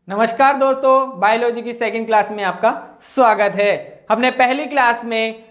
नमस्कार दोस्तों, बायोलॉजी की सेकंड क्लास में आपका स्वागत है। हमने पहली क्लास में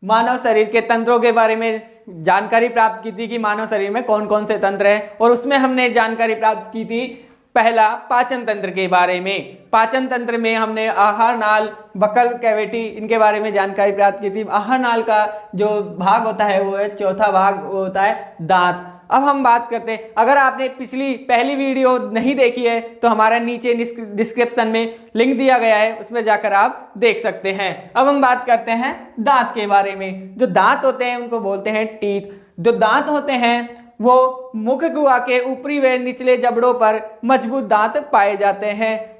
मानव शरीर के तंत्रों के बारे में जानकारी प्राप्त की थी कि मानव शरीर में कौन कौन से तंत्र हैं, और उसमें हमने जानकारी प्राप्त की थी पहला पाचन तंत्र के बारे में। पाचन तंत्र में हमने आहार नाल, बकल कैविटी, इनके बारे में जानकारी प्राप्त की थी। आहार नाल का जो भाग होता है वो है चौथा भाग, वो होता है दांत। अब हम बात करते हैं, अगर आपने पहली वीडियो नहीं देखी है तो हमारा नीचे डिस्क्रिप्शन में लिंक दिया गया है, उसमें जाकर आप देख सकते हैं। अब हम बात करते हैं दांत के बारे में। जो दांत होते हैं उनको बोलते हैं टीथ। जो दांत होते हैं वो मुख गुहा के ऊपरी व निचले जबड़ों पर मजबूत दांत पाए जाते हैं।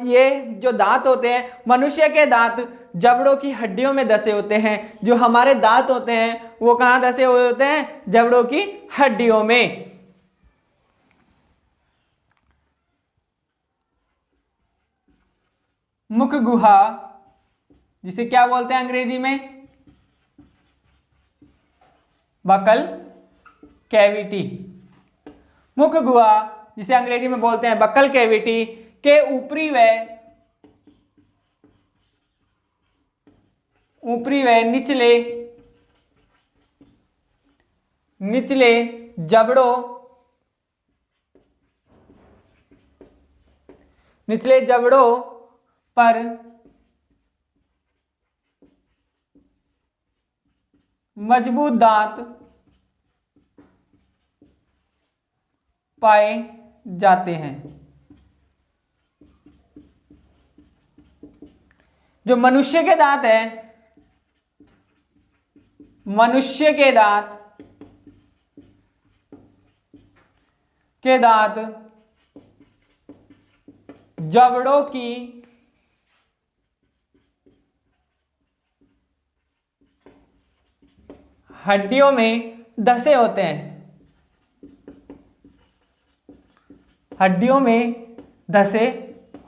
ये जो दांत होते हैं, मनुष्य के दांत जबड़ों की हड्डियों में धसे होते हैं। जो हमारे दांत होते हैं वो कहाँ धसे हुए होते हैं? जबड़ों की हड्डियों में। मुख गुहा, जिसे क्या बोलते हैं अंग्रेजी में? Buccal cavity. मुख गुहा, जिसे अंग्रेजी में बोलते हैं बकल कैविटी, के ऊपरी व निचले जबड़ों पर मजबूत दांत पाए जाते हैं। जो मनुष्य के दांत है, मनुष्य के दांत जबड़ों की हड्डियों में धसे होते हैं। हड्डियों में धसे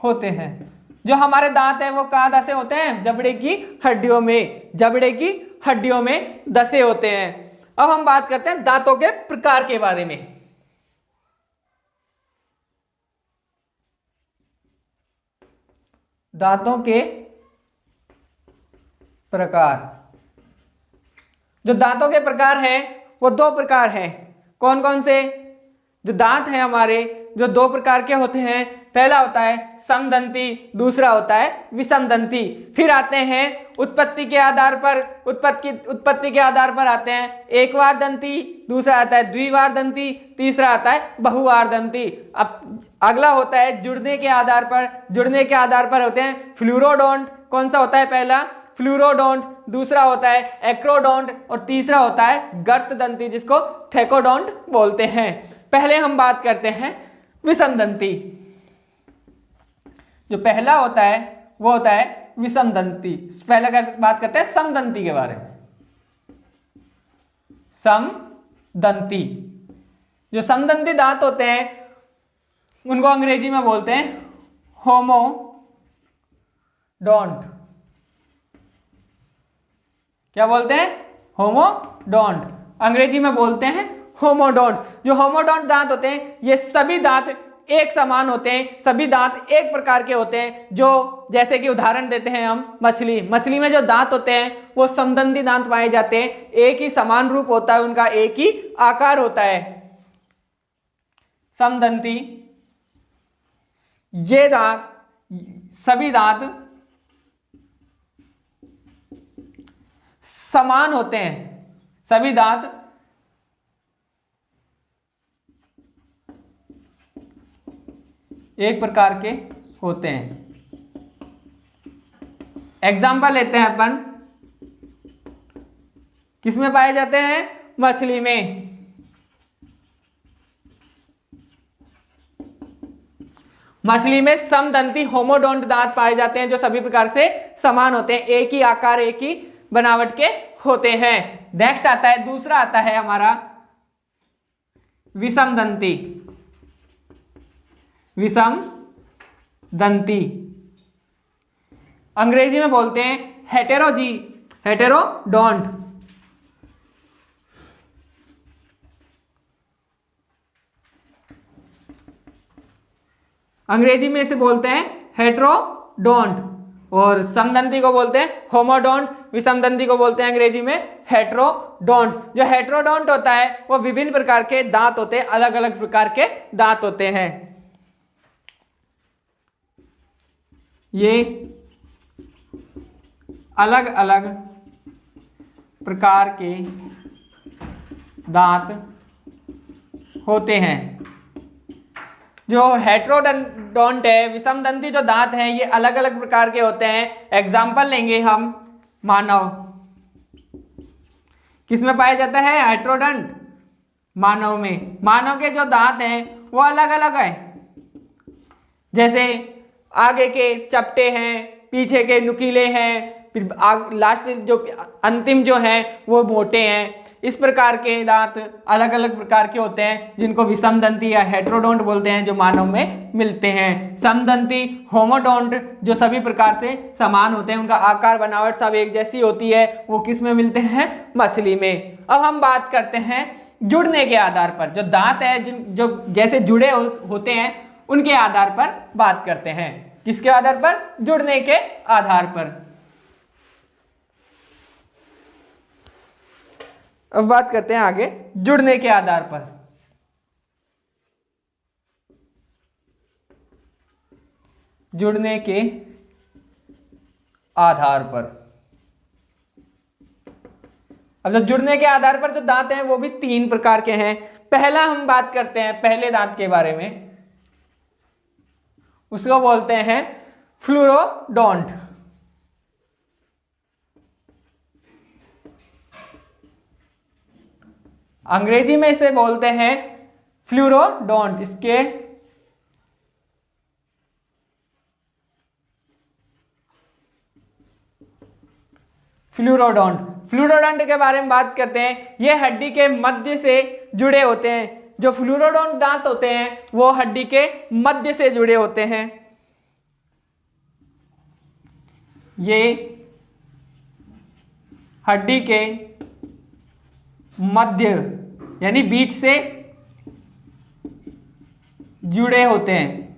होते हैं। जो हमारे दांत है वो कहाँ धसे होते हैं? जबड़े की हड्डियों में। जबड़े की हड्डियों में धसे होते हैं। अब हम बात करते हैं दांतों के प्रकार के बारे में। दांतों के प्रकार। जो दांतों के प्रकार हैं वो दो प्रकार हैं। कौन कौन से? जो दांत हैं हमारे, जो दो प्रकार के होते हैं। पहला होता है समदंती, दूसरा होता है विषमदंती। फिर आते हैं उत्पत्ति के आधार पर आते हैं एक बार दंती, दूसरा आता है द्विवार दंती, तीसरा आता है बहुवार दंती। अब अगला होता है जुड़ने के आधार पर होते हैं फ्लूरोडोंट। कौन सा होता है? पहला फ्लूरोडोंट, दूसरा होता है एक्रोडोंट, और तीसरा होता है गर्तदंती, जिसको थेकोडोंट बोलते हैं। पहले हम बात करते हैं विषमदंती। जो पहला होता है वो होता है विषमदंती। पहले बात करते हैं समदंती के बारे में। समदंती, जो समदंती दांत होते हैं उनको अंग्रेजी में बोलते हैं होमोडोंट। क्या बोलते हैं? होमोडोंट। अंग्रेजी में बोलते हैं होमोडोंट। जो होमोडोंट दांत होते हैं ये सभी दांत एक समान होते हैं, सभी दांत एक प्रकार के होते हैं। जो जैसे कि उदाहरण देते हैं हम मछली में जो दांत होते हैं वो समदंती दांत पाए जाते हैं। एक ही समान रूप होता है उनका, एक ही आकार होता है। समदंती ये दांत, सभी दांत समान होते हैं। सभी दांत एक प्रकार के होते हैं। एग्जाम्पल लेते हैं अपन, किसमें पाए जाते हैं? मछली में। मछली में समदंती होमोडोंट दांत पाए जाते हैं जो सभी प्रकार से समान होते हैं, एक ही आकार, एक ही बनावट के होते हैं। नेक्स्ट आता है, दूसरा आता है हमारा विषमदंती। विषमदंती अंग्रेजी में बोलते हैं हेटेरोडोंट। अंग्रेजी में इसे बोलते हैं हेट्रोडोंट, और समदंती को बोलते हैं होमोडोंट, विषमदंती को बोलते हैं अंग्रेजी में हेट्रोडोंट। जो हेट्रोडोंट होता है वो विभिन्न प्रकार के दांत होते हैं, अलग अलग प्रकार के दांत होते हैं। ये अलग अलग प्रकार के दांत होते हैं। जो हेट्रोडोंट है, विषमदंती जो दांत हैं, ये अलग अलग प्रकार के होते हैं। एग्जाम्पल लेंगे हम, मानव किसमें पाया जाता है? हेट्रोडोंट, मानव में। मानव के जो दांत हैं वो अलग अलग है, जैसे आगे के चपटे हैं, पीछे के नुकीले हैं, फिर लास्ट जो अंतिम जो हैं वो मोटे हैं। इस प्रकार के दांत अलग अलग प्रकार के होते हैं, जिनको विषमदंती या हेट्रोडोंट बोलते हैं, जो मानव में मिलते हैं। समदंती, होमोडोंट जो सभी प्रकार से समान होते हैं, उनका आकार बनावट सब एक जैसी होती है, वो किस में मिलते हैं? मछली में। अब हम बात करते हैं जुड़ने के आधार पर, जो दांत है जो जैसे जुड़े होते हैं उनके आधार पर बात करते हैं। किसके आधार पर? जुड़ने के आधार पर। अब बात करते हैं आगे जुड़ने के आधार पर। जुड़ने के आधार पर, अब जो जुड़ने के आधार पर जो दांत हैं वो भी 3 प्रकार के हैं। पहला हम बात करते हैं पहले दांत के बारे में, उसको बोलते हैं फ्लोरोडोंट। अंग्रेजी में इसे बोलते हैं फ्लोरोडोंट। इसके फ्लोरोडोंट के बारे में बात करते हैं। ये हड्डी के मध्य से जुड़े होते हैं। जो फ्लोरोडोंट दांत होते हैं वो हड्डी के मध्य से जुड़े होते हैं। ये हड्डी के मध्य यानी बीच से जुड़े होते हैं।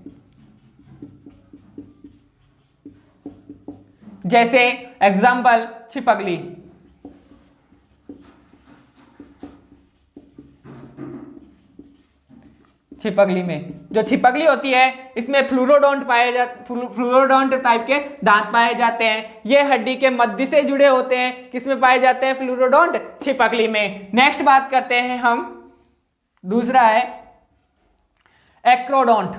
जैसे एग्जाम्पल, छिपकली। छिपकली में जो छिपकली होती है इसमें फ्लोरोडोंट टाइप के दांत पाए जाते हैं। ये हड्डी के मध्य से जुड़े होते हैं। किसमें पाए जाते हैं? फ्लोरोडोंट, छिपकली में। नेक्स्ट बात करते हैं हम, दूसरा है एक्रोडोंट।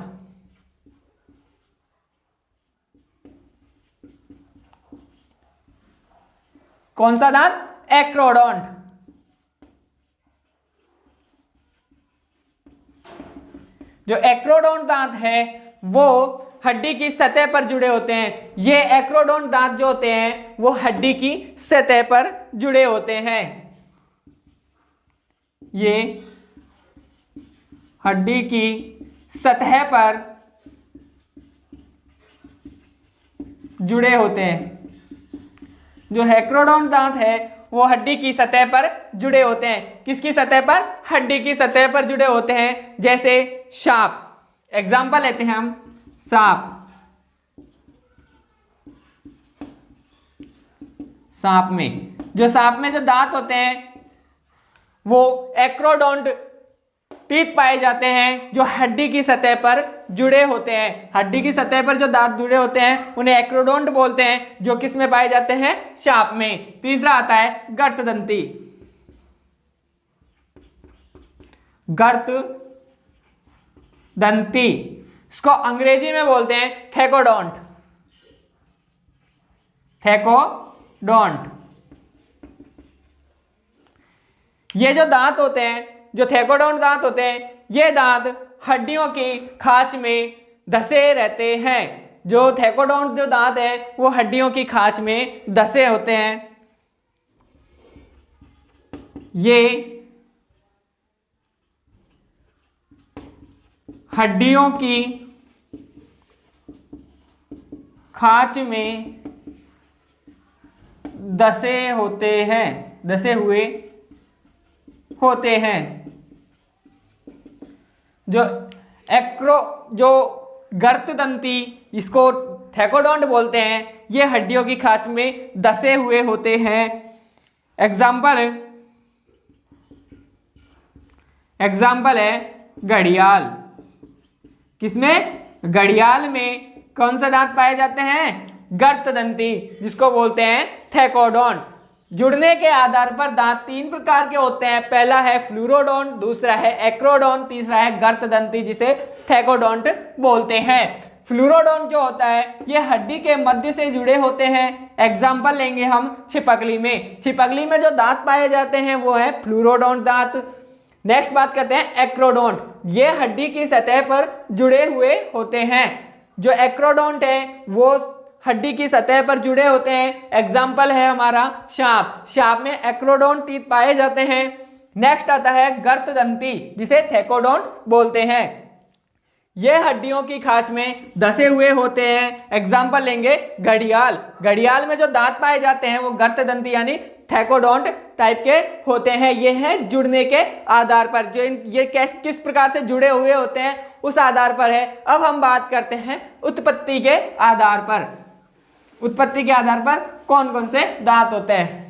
कौन सा दांत? एक्रोडोंट। जो एक्रोडोंट दांत है वो हड्डी की सतह पर जुड़े होते हैं। ये एक्रोडोंट दांत जो होते हैं वो हड्डी की सतह पर जुड़े होते हैं। ये हड्डी की सतह पर जुड़े होते हैं। जो एक्रोडोंट दांत है वो हड्डी की सतह पर जुड़े होते हैं। किसकी सतह पर? हड्डी की सतह पर जुड़े होते हैं। जैसे सांप, एग्जाम्पल लेते हैं हम, सांप। सांप में जो दांत होते हैं वो एक्रोडोंट टीथ पाए जाते हैं, जो हड्डी की सतह पर जुड़े होते हैं। हड्डी की सतह पर जो दांत जुड़े होते हैं उन्हें एक्रोडोंट बोलते हैं, जो किस में पाए जाते हैं? सांप में। तीसरा आता है गर्तदंती। गर्तदंती, इसको अंग्रेजी में बोलते हैं थेकोडोंट। थेकोडोंट। ये जो दांत होते हैं, जो थेकोडोंट दांत होते हैं, ये दांत हड्डियों की खांच में धसे रहते हैं। जो थेकोडोंट जो दांत है वो हड्डियों की खांच में धसे होते हैं। ये हड्डियों की खांच में धसे होते हैं, धसे हुए होते हैं। जो गर्तदंती, इसको थैकोडोंट बोलते हैं, ये हड्डियों की खांच में दसे हुए होते हैं। एग्जाम्पल है घड़ियाल। किसमें? घड़ियाल में कौन सा दांत पाए जाते हैं? गर्तदंती, जिसको बोलते हैं थैकोडोंट। जुड़ने के आधार पर दांत तीन प्रकार के होते हैं, पहला है फ्लूरोडोंट, दूसरा है एक्रोडोंट, तीसरा है गर्तदंती, जिसे थैकोडोंट बोलते हैं। फ्लूरोडोंट जो होता है ये हड्डी के मध्य से जुड़े होते हैं। एग्जाम्पल लेंगे हम छिपकली में। छिपकली में जो दांत पाए जाते हैं वो है फ्लूरोडोंट दांत। नेक्स्ट बात करते हैं एक्रोडोंट, ये हड्डी की सतह पर जुड़े हुए होते हैं। जो एक्रोडोंट है वो हड्डी की सतह पर जुड़े होते हैं। एग्जाम्पल है हमारा सांप, सांप में एक्रोडोंट टीथ पाए जाते हैं। नेक्स्ट आता है गर्तदंती, जिसे थैकोडोंट बोलते हैं, ये हड्डियों की खांच में धसे हुए होते हैं। एग्जाम्पल लेंगे घड़ियाल, घड़ियाल में जो दांत पाए जाते हैं वो गर्तदंती यानी थैकोडोंट टाइप के होते हैं। ये है जुड़ने के आधार पर, जो ये किस प्रकार से जुड़े हुए होते हैं उस आधार पर है। अब हम बात करते हैं उत्पत्ति के आधार पर। उत्पत्ति के आधार पर कौन कौन से दांत होते हैं?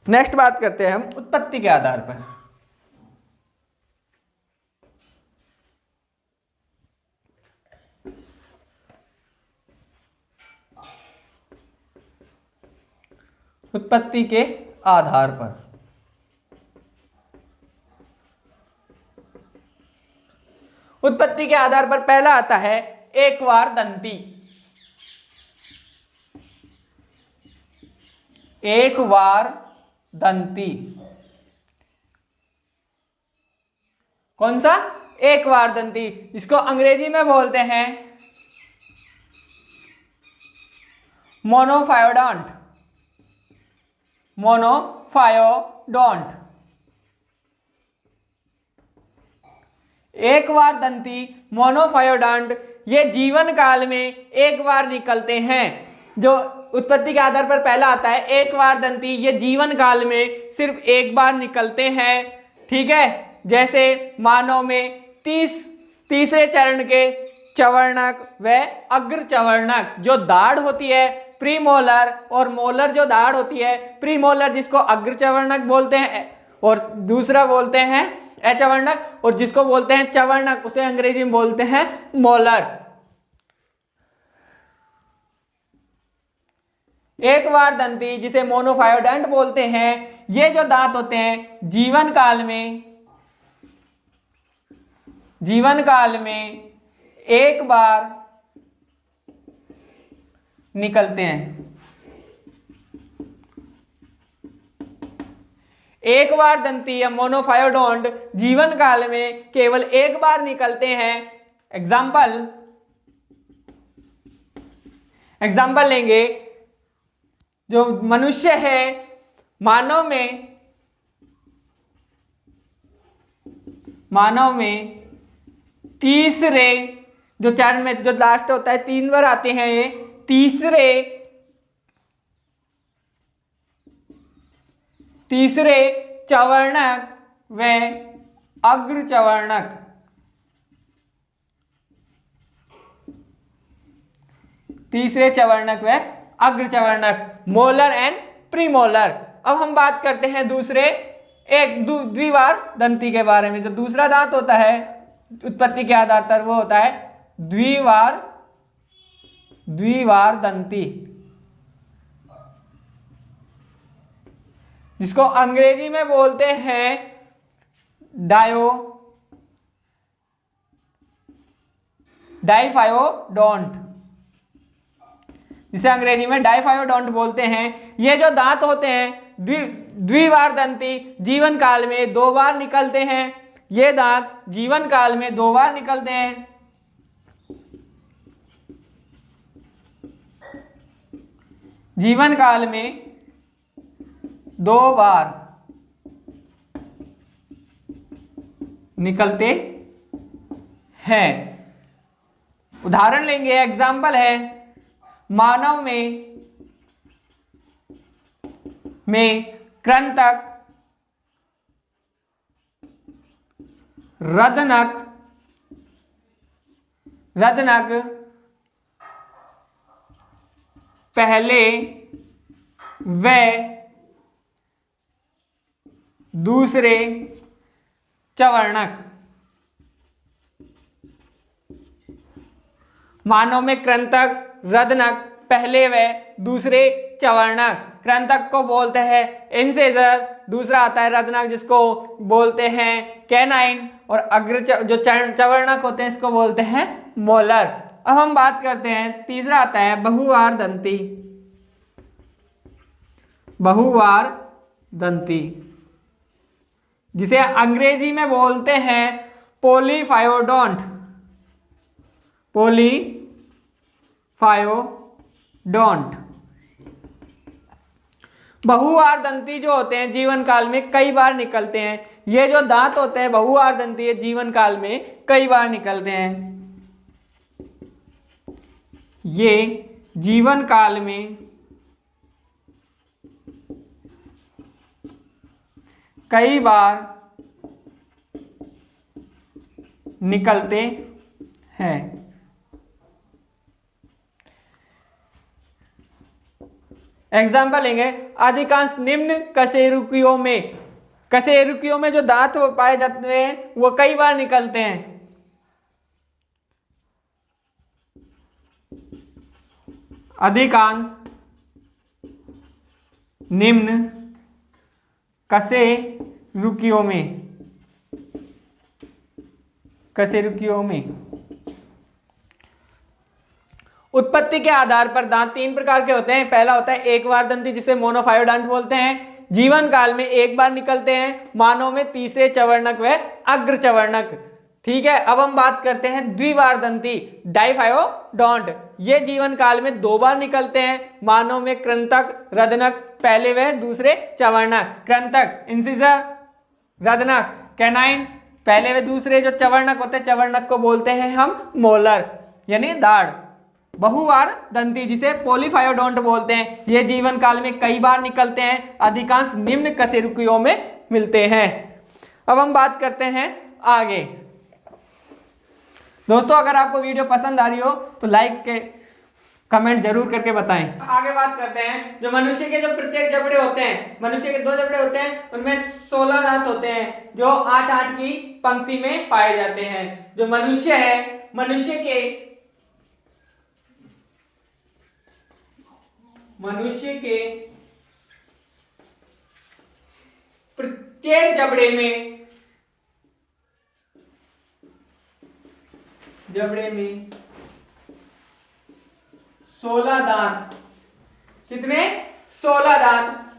नेक्स्ट बात करते हैं हम उत्पत्ति के आधार पर। उत्पत्ति के आधार पर उत्पत्ति के आधार पर पहला आता है एकवार दंती। एकवार दंती कौन सा? एकवार दंती, जिसको अंग्रेजी में बोलते हैं मोनोफायोडोंट। मोनोफायोडोंट। एक बार दंती मोनोफायोडोंट ये जीवन काल में एक बार निकलते हैं। जो उत्पत्ति के आधार पर पहला आता है एक बार दंती, ये जीवन काल में सिर्फ एक बार निकलते हैं। ठीक है, जैसे मानव में तीसरे चरण के चवर्णक व अग्र चवर्णक जो दाढ़ होती है प्रीमोलर, और मोलर जो दाढ़ होती है प्रीमोलर, जिसको अग्र चवर्णक बोलते हैं, और दूसरा बोलते हैं अचवर्णक, और जिसको बोलते हैं चवर्णक उसे अंग्रेजी में बोलते हैं मोलर। एक बार दंती जिसे मोनोफायोडोंट बोलते हैं, ये जो दांत होते हैं जीवन काल में एक बार निकलते हैं। एक बार दंती या मोनोफायोडोंट जीवन काल में केवल एक बार निकलते हैं। एग्जाम्पल लेंगे, जो मनुष्य है, मानव में तीसरे जो चरण में जो लास्ट होता है 3 बार आते हैं, ये तीसरे चवर्णक व अग्र चवर्णक। तीसरे चवर्णक व अग्र चवर्णक, मोलर एंड प्रीमोलर। अब हम बात करते हैं दूसरे द्विवार दंती के बारे में। जो दूसरा दांत होता है उत्पत्ति के आधार पर वो होता है द्विवार दंती, जिसको अंग्रेजी में बोलते हैं डाइफायोडोंट, जिसे अंग्रेजी में डाइफायोडोंट बोलते हैं। ये जो दांत होते हैं द्विवार दंती जीवन काल में 2 बार निकलते हैं। ये दांत जीवन काल में 2 बार निकलते हैं। जीवन काल में 2 बार निकलते हैं। उदाहरण लेंगे, एग्जाम्पल है मानव में कृंतक, रदनक, रदनक पहले व दूसरे चवर्णक। मानव में कृंतक, रदनक पहले व दूसरे चवर्णक। कृंतक को बोलते हैं इंसेजर, दूसरा आता है रदनक जिसको बोलते हैं कैनाइन, और अग्र जो चवर्णक होते हैं इसको बोलते हैं मोलर। अब हम बात करते हैं, तीसरा आता है बहुवार दंती। बहुवार दंती जिसे अंग्रेजी में बोलते हैं पोलीफायोडोंट। पोलीफायोडोंट। बहुवार दंती जो होते हैं जीवन काल में कई बार निकलते हैं। ये जो दांत होते हैं बहुवार दंती, ये जीवन काल में कई बार निकलते हैं। ये जीवन काल में कई बार निकलते हैं। एग्जाम्पल लेंगे, अधिकांश निम्न कशेरुकियों में, कशेरुकियों में जो दांत पाए जाते हैं वो कई बार निकलते हैं। अधिकांश निम्न कशेरुकियों में, कशेरुकियों में उत्पत्ति के आधार पर दांत तीन प्रकार के होते हैं। पहला होता है एक बार दंती जिसे मोनोफायोडोंट बोलते हैं, जीवन काल में एक बार निकलते हैं। मानव में तीसरे चवर्णक व अग्र चवर्णक। ठीक है, अब हम बात करते हैं द्विवार दंती डाइफायोडोंट। ये जीवन काल में दो बार निकलते हैं। मानव में कृंतक, रदनक पहले व दूसरे चवर्णक। कृंतक इंसिजर, रदनक कैनाइन, पहले व दूसरे जो चवर्णक होते हैं चवर्णक को बोलते हैं हम मोलर यानी दाढ़। बहुवार दंती जिसे पोलीफायोडोंट बोलते हैं, ये जीवन काल में कई बार निकलते हैं। अधिकांश निम्न कशेरुकियों में मिलते हैं। अब हम बात करते हैं आगे। दोस्तों अगर आपको वीडियो पसंद आ रही हो तो लाइक के कमेंट जरूर करके बताएं। आगे बात करते हैं, जो मनुष्य के जो प्रत्येक जबड़े होते हैं, मनुष्य के दो जबड़े होते हैं, उनमें 16 दांत होते हैं जो 8-8 की पंक्ति में पाए जाते हैं। जो मनुष्य है, मनुष्य के प्रत्येक जबड़े में 16 दांत। कितने? 16 दांत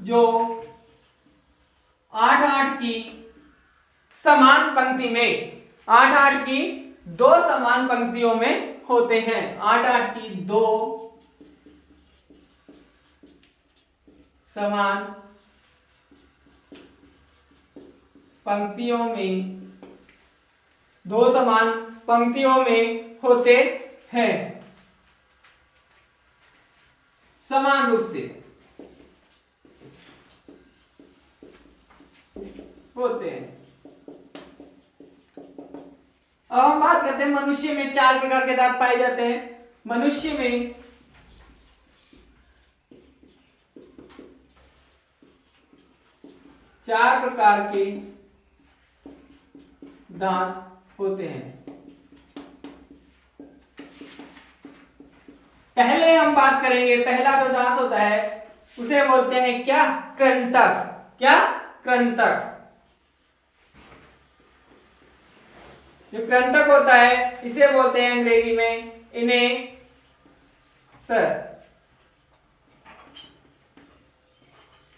जो 8-8 की समान पंक्ति में, 8-8 की दो समान पंक्तियों में होते हैं। 8-8 की दो समान पंक्तियों में, दो समान पंक्तियों में होते हैं समान रूप से होते हैं। अब हम बात करते हैं मनुष्य में 4 प्रकार के दांत पाए जाते हैं। मनुष्य में चार प्रकार के दांत होते हैं। पहले हम बात करेंगे, पहला जो दांत होता है उसे बोलते हैं क्या? कृंतक। क्या? कृंतक। जो कृंतक होता है इसे बोलते हैं अंग्रेजी में इनेसर।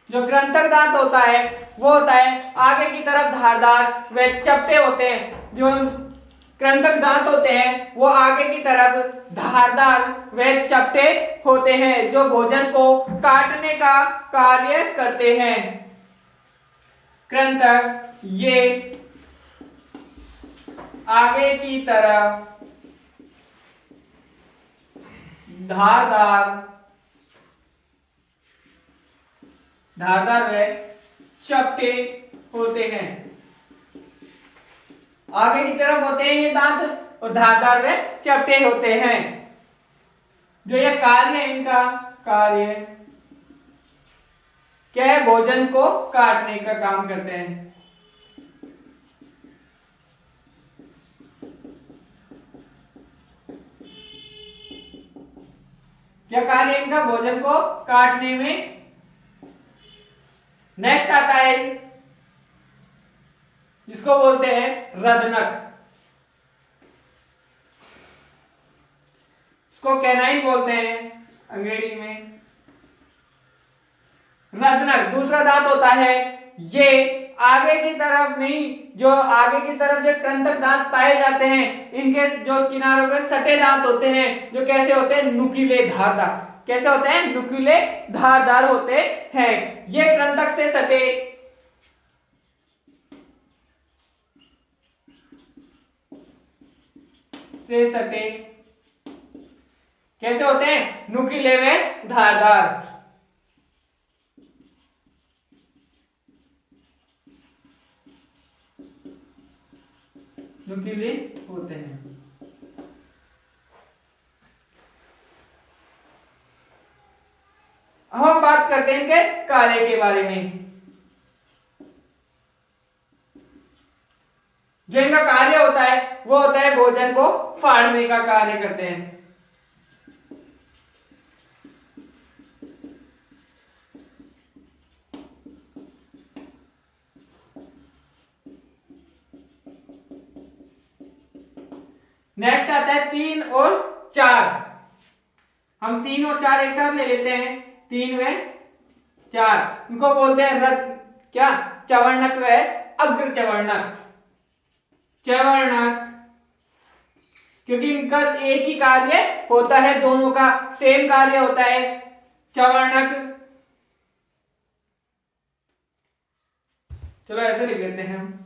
जो कृंतक दांत होता है वो होता है आगे की तरफ धारदार व चपटे होते हैं। जो कृंतक दांत होते हैं वो आगे की तरफ धारदार व चपटे होते हैं जो भोजन को काटने का कार्य करते हैं। कृंतक ये आगे की तरफ धारदार धारदार व चपटे होते हैं। आगे की तरफ होते हैं ये दांत और धारदार व चपटे होते हैं। जो ये कार्य है, इनका कार्य क्या है? भोजन को काटने का काम करते हैं। क्या कार्य इनका? भोजन को काटने में। नेक्स्ट आता है जिसको बोलते हैं रदनक। इसको कैनाइन बोलते हैं अंग्रेजी में। रदनक दूसरा दांत होता है। ये आगे की तरफ नहीं, जो आगे की तरफ जो कृंतक दांत पाए जाते हैं, इनके जो किनारों पे सटे दांत होते हैं, जो कैसे होते हैं? नुकीले धारदार। कैसे होते हैं? नुकीले धारदार होते हैं। ये कृंतक से सटे कैसे होते हैं? नुकीले व धारदार। नुकीले होते हैं। अब हम बात करते हैं इनके कार्य के बारे में। जो इनका कार्य होता है वो होता है भोजन को फाड़ने का कार्य करते हैं। नेक्स्ट आता है 3 और 4। हम 3 और 4 एक साथ ले लेते हैं। 3 व 4 इनको बोलते हैं क्या? चवर्णक व अग्र चवर्णक। चवर्णक क्योंकि इनका एक ही कार्य होता है, दोनों का सेम कार्य होता है। चवर्णक, चलो ऐसे लिख लेते हैं हम।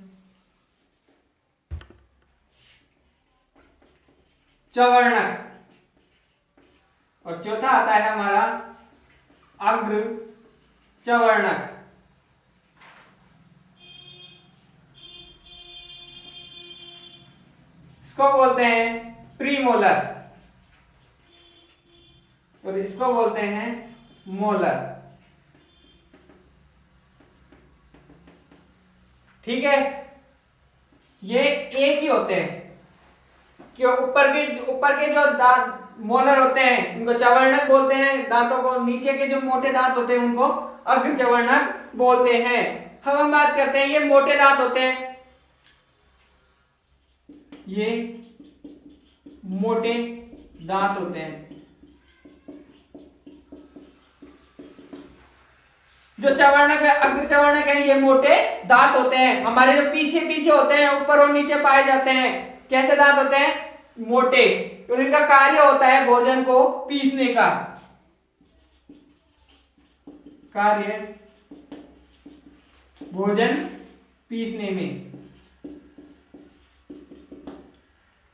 चवर्णक। और चौथा आता है हमारा अग्र चवर्णक। इसको बोलते हैं प्रीमोलर और इसको बोलते हैं मोलर। ठीक है, ये एक ही होते हैं। कि ऊपर के जो दांत मोलर होते हैं उनको चवर्णक बोलते हैं, दांतों को नीचे के जो मोटे दांत होते हैं उनको अग्र चवर्णक बोलते हैं। हम बात करते हैं ये मोटे दांत होते हैं, ये मोटे दांत होते हैं। जो चवर्णक है, अग्र चवर्णक है, ये मोटे दांत होते हैं। हमारे जो पीछे पीछे होते हैं, ऊपर और नीचे पाए जाते हैं, कैसे दांत होते हैं? मोटे। और इनका कार्य होता है भोजन को पीसने का। कार्य भोजन पीसने में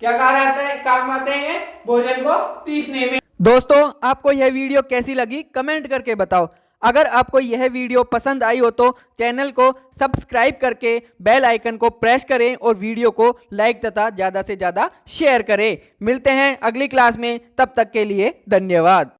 क्या कार्य आता है? काम आते हैं भोजन को पीसने में। दोस्तों, आपको यह वीडियो कैसी लगी कमेंट करके बताओ। अगर आपको यह वीडियो पसंद आई हो तो चैनल को सब्सक्राइब करके बेल आइकन को प्रेस करें और वीडियो को लाइक तथा ज़्यादा से ज़्यादा शेयर करें। मिलते हैं अगली क्लास में, तब तक के लिए धन्यवाद।